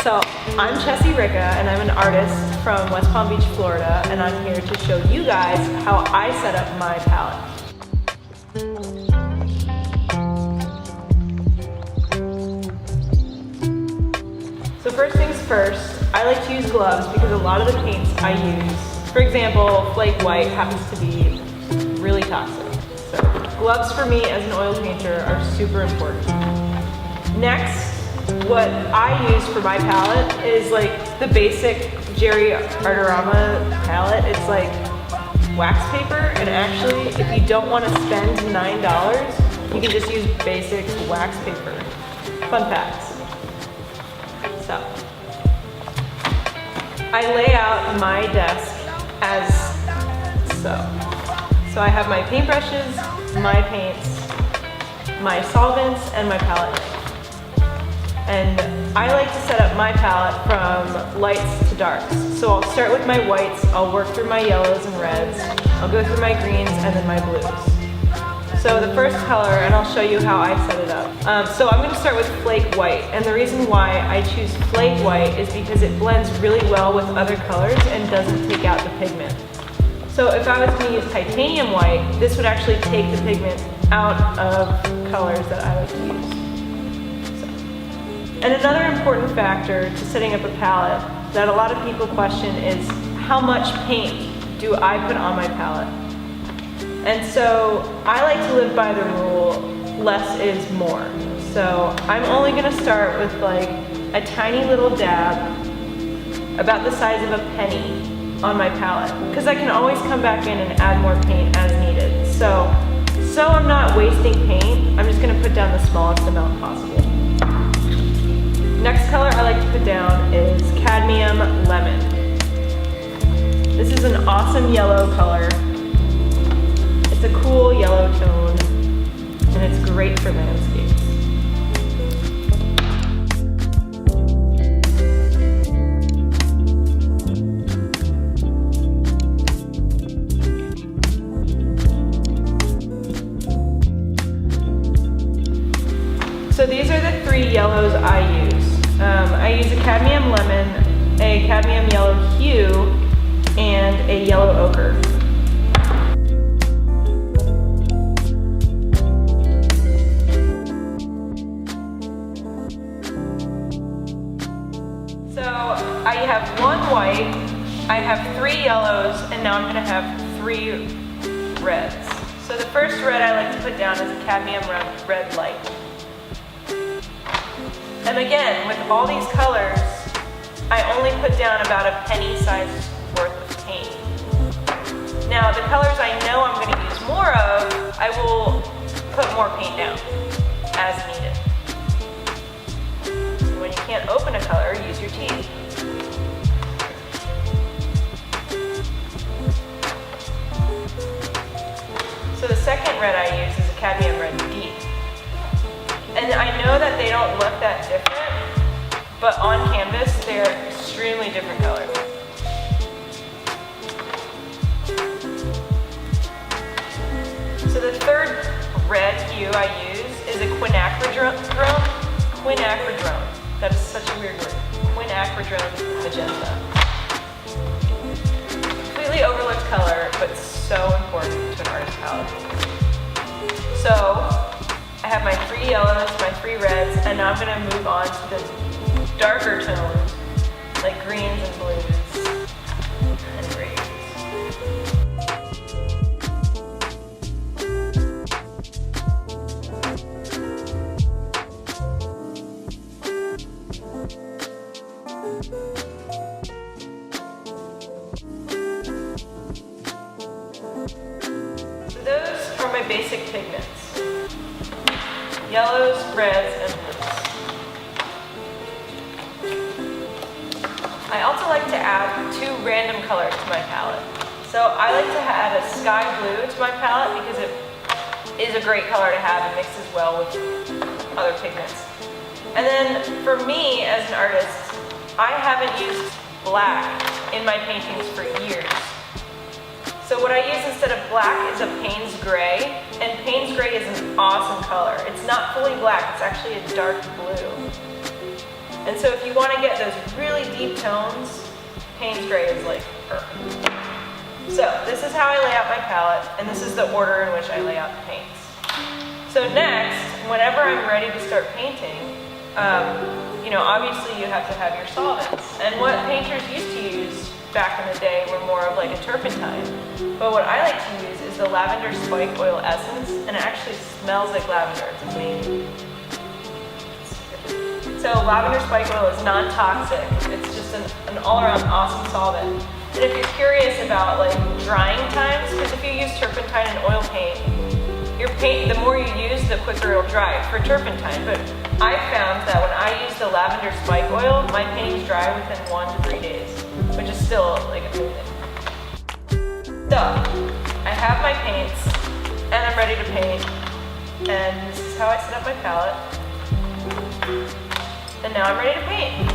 So, I'm Chessie Ricca, and I'm an artist from West Palm Beach, Florida, and I'm here to show you guys how I set up my palette. So first things first, I like to use gloves because a lot of the paints I use, for example, flake white happens to be really toxic. So gloves for me as an oil painter are super important. Next, what I use for my palette is like the basic Jerry Artarama palette. It's like wax paper, and actually if you don't want to spend $9, you can just use basic wax paper. Fun facts. So, I lay out my desk as so. So I have my paintbrushes, my paints, my solvents, and my palette knife. And I like to set up my palette from lights to darks. So I'll start with my whites, I'll work through my yellows and reds, I'll go through my greens, and then my blues. So the first color, and I'll show you how I set it up. So I'm going to start with flake white, and the reason why I choose flake white is because it blends really well with other colors and doesn't take out the pigment. So if I was going to use titanium white, this would actually take the pigment out of colors that I like to use. And another important factor to setting up a palette that a lot of people question is how much paint do I put on my palette? And so I like to live by the rule, less is more. So I'm only gonna start with like a tiny little dab, about the size of a penny, on my palette, because I can always come back in and add more paint as needed. So I'm not wasting paint, I'm just gonna put down the smallest amount possible. Next color I like to put down is cadmium lemon. This is an awesome yellow color. It's a cool yellow tone, and it's great for landscapes. So these are the three yellows I use. I use a cadmium lemon, a cadmium yellow hue, and a yellow ochre. So I have one white, I have three yellows, and now I'm going to have three reds. So the first red I like to put down is a cadmium red light. And again, with all these colors, I only put down about a penny size worth of paint. Now, the colors I know I'm going to use more of, I will put more paint down as needed. So when you can't open a color, use your teeth. So the second red I use is a cadmium red deep. And I know that they don't look that different, but on canvas, they're extremely different colors. So the third red hue I use is a quinacridone. That is such a weird word. Quinacridone magenta. Completely overlooked color, but so important to an artist's palette. So I have my three yellows, my three reds, and now I'm going to move on to the darker tones, like greens and blues and greys. So those are my basic pigments. Yellows, reds, and blues. I also like to add two random colors to my palette. So I like to add a sky blue to my palette because it is a great color to have and mixes well with other pigments. And then for me as an artist, I haven't used black in my paintings for years. So what I use instead of black is a Payne's Gray, and Payne's Gray is an awesome color. It's not fully black, it's actually a dark blue. And so if you want to get those really deep tones, Payne's Gray is like perfect. So this is how I lay out my palette, and this is the order in which I lay out the paints. So next, whenever I'm ready to start painting, obviously you have to have your solvents. And what painters used to use back in the day were more of like a turpentine. But what I like to use is the lavender spike oil essence, and it actually smells like lavender. It's amazing. So lavender spike oil is non-toxic. It's just an all-around awesome solvent. And if you're curious about like drying times, because if you use turpentine and oil paint, your paint, the more you use, the quicker it'll dry for turpentine. But I found that when I use the lavender spike oil, my paintings dry within 1 to 3 days, which is still like amazing. So I have my paints, and I'm ready to paint. And this is how I set up my palette. And now I'm ready to paint.